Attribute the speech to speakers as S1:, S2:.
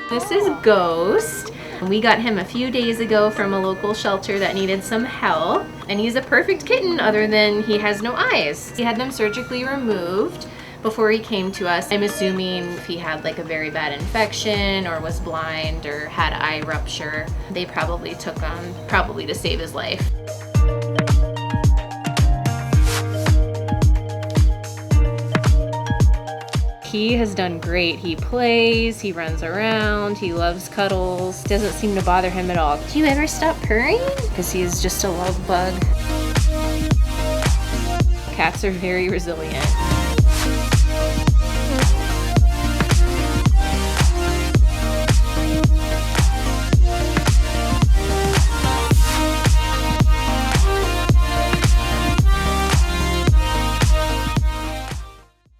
S1: This is Ghost. We got him a few days ago from a local shelter that needed some help. And he's a perfect kitten other than he has no eyes. He had them surgically removed before he came to us. I'm assuming if he had like a very bad infection or was blind or had eye rupture, they probably took him to save his life. He has done great. He plays, he runs around, he loves cuddles. Doesn't seem to bother him at all. Do you ever stop purring? Because he is just a love bug. Cats are very resilient.